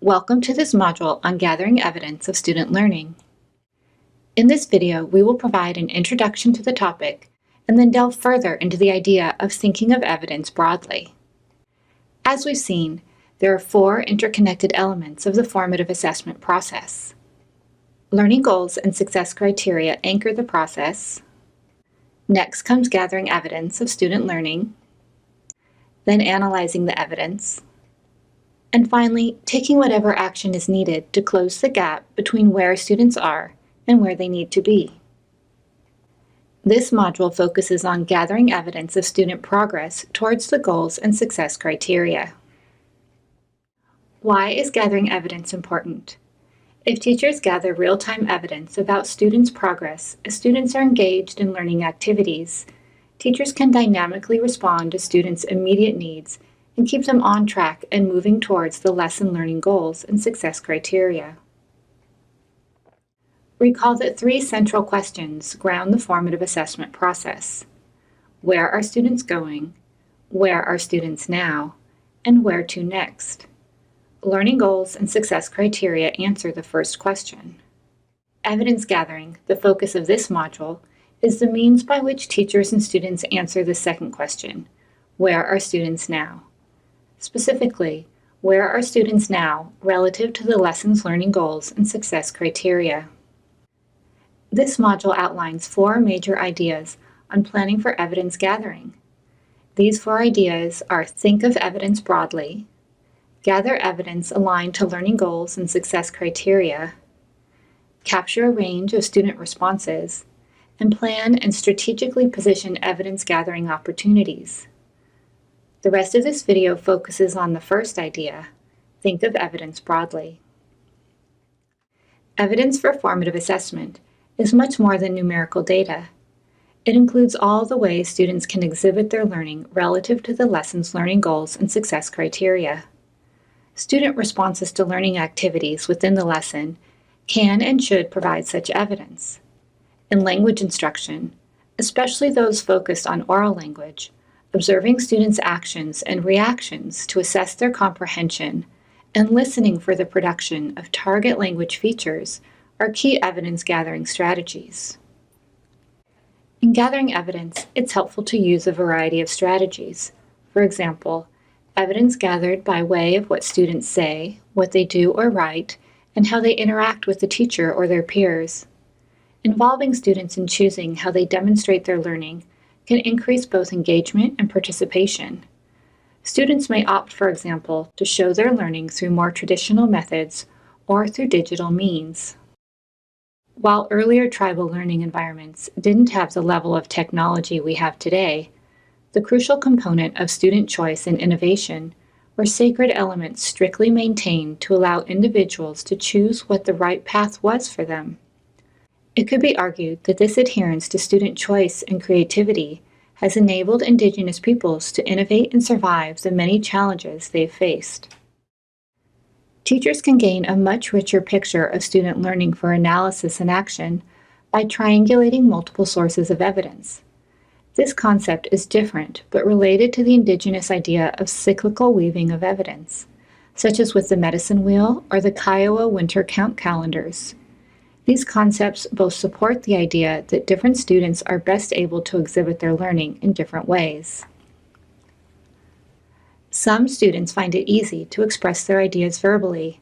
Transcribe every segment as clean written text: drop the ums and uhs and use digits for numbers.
Welcome to this module on gathering evidence of student learning. In this video, we will provide an introduction to the topic and then delve further into the idea of thinking of evidence broadly. As we've seen, there are four interconnected elements of the formative assessment process. Learning goals and success criteria anchor the process. Next comes gathering evidence of student learning, then analyzing the evidence, and finally, taking whatever action is needed to close the gap between where students are and where they need to be. This module focuses on gathering evidence of student progress towards the goals and success criteria. Why is gathering evidence important? If teachers gather real-time evidence about students' progress as students are engaged in learning activities, teachers can dynamically respond to students' immediate needs and keep them on track and moving towards the lesson learning goals and success criteria. Recall that three central questions ground the formative assessment process. Where are students going? Where are students now? And where to next? Learning goals and success criteria answer the first question. Evidence gathering, the focus of this module, is the means by which teachers and students answer the second question. Where are students now? Specifically, where are students now relative to the lesson's learning goals and success criteria? This module outlines four major ideas on planning for evidence gathering. These four ideas are think of evidence broadly, gather evidence aligned to learning goals and success criteria, capture a range of student responses, and plan and strategically position evidence gathering opportunities. The rest of this video focuses on the first idea, think of evidence broadly. Evidence for formative assessment is much more than numerical data. It includes all the ways students can exhibit their learning relative to the lesson's learning goals and success criteria. Student responses to learning activities within the lesson can and should provide such evidence. In language instruction, especially those focused on oral language, observing students' actions and reactions to assess their comprehension, and listening for the production of target language features are key evidence-gathering strategies. In gathering evidence, it's helpful to use a variety of strategies. For example, evidence gathered by way of what students say, what they do or write, and how they interact with the teacher or their peers. Involving students in choosing how they demonstrate their learning can increase both engagement and participation. Students may opt, for example, to show their learning through more traditional methods or through digital means. While earlier tribal learning environments didn't have the level of technology we have today, the crucial component of student choice and innovation were sacred elements strictly maintained to allow individuals to choose what the right path was for them. It could be argued that this adherence to student choice and creativity has enabled Indigenous peoples to innovate and survive the many challenges they've faced. Teachers can gain a much richer picture of student learning for analysis and action by triangulating multiple sources of evidence. This concept is different but related to the Indigenous idea of cyclical weaving of evidence, such as with the medicine wheel or the Kiowa winter count calendars. These concepts both support the idea that different students are best able to exhibit their learning in different ways. Some students find it easy to express their ideas verbally.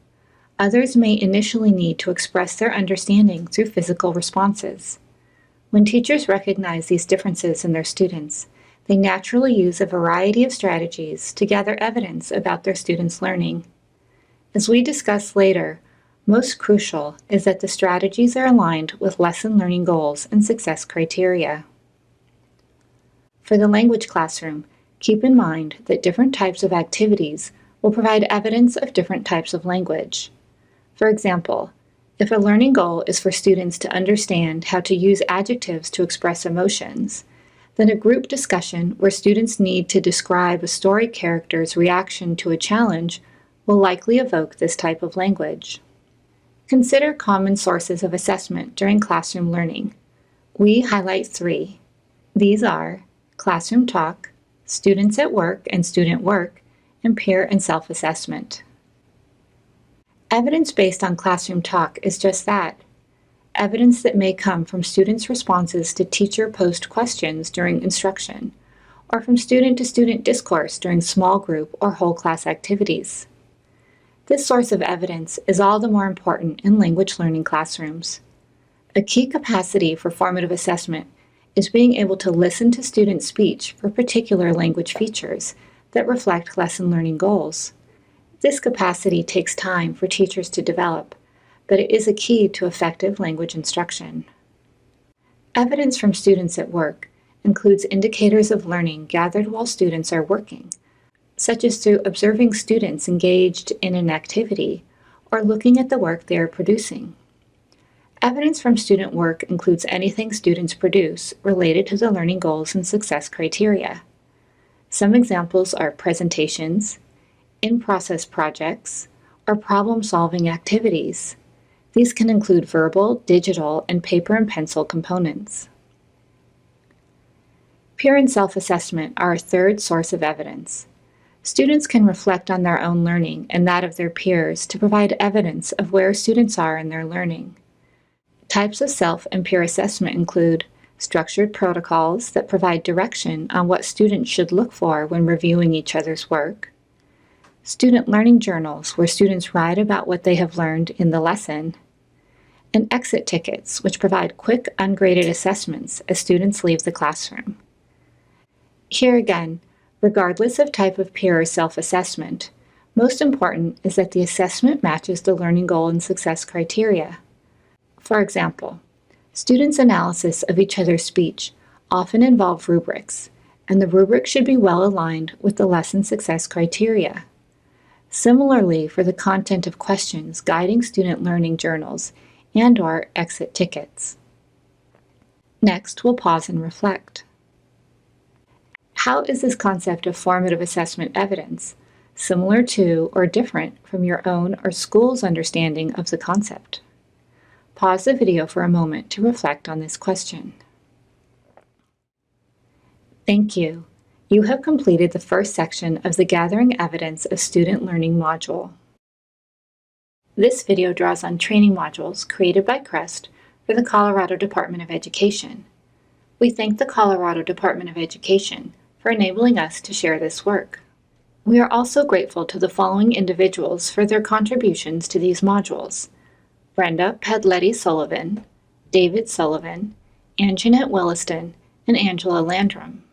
Others may initially need to express their understanding through physical responses. When teachers recognize these differences in their students, they naturally use a variety of strategies to gather evidence about their students' learning. As we discuss later, most crucial is that the strategies are aligned with lesson learning goals and success criteria. For the language classroom, keep in mind that different types of activities will provide evidence of different types of language. For example, if a learning goal is for students to understand how to use adjectives to express emotions, then a group discussion where students need to describe a story character's reaction to a challenge will likely evoke this type of language. Consider common sources of assessment during classroom learning. We highlight three. These are classroom talk, students at work and student work, and peer and self-assessment. Evidence based on classroom talk is just that, evidence that may come from students' responses to teacher-posed questions during instruction, or from student-to-student discourse during small group or whole class activities. This source of evidence is all the more important in language learning classrooms. A key capacity for formative assessment is being able to listen to student speech for particular language features that reflect lesson learning goals. This capacity takes time for teachers to develop, but it is a key to effective language instruction. Evidence from students at work includes indicators of learning gathered while students are working, such as through observing students engaged in an activity or looking at the work they are producing. Evidence from student work includes anything students produce related to the learning goals and success criteria. Some examples are presentations, in-process projects, or problem-solving activities. These can include verbal, digital, and paper and pencil components. Peer and self-assessment are a third source of evidence. Students can reflect on their own learning and that of their peers to provide evidence of where students are in their learning. Types of self and peer assessment include structured protocols that provide direction on what students should look for when reviewing each other's work, student learning journals where students write about what they have learned in the lesson, and exit tickets which provide quick ungraded assessments as students leave the classroom. Here again, regardless of type of peer or self-assessment, most important is that the assessment matches the learning goal and success criteria. For example, students' analysis of each other's speech often involve rubrics, and the rubric should be well aligned with the lesson success criteria. Similarly, for the content of questions guiding student learning journals and/or exit tickets. Next, we'll pause and reflect. How is this concept of formative assessment evidence similar to or different from your own or school's understanding of the concept? Pause the video for a moment to reflect on this question. Thank you. You have completed the first section of the Gathering Evidence of Student Learning module. This video draws on training modules created by CRESST for the Colorado Department of Education. We thank the Colorado Department of Education for enabling us to share this work. We are also grateful to the following individuals for their contributions to these modules: Brenda Padletti-Sullivan, David Sullivan, Anjanette Williston, and Angela Landrum.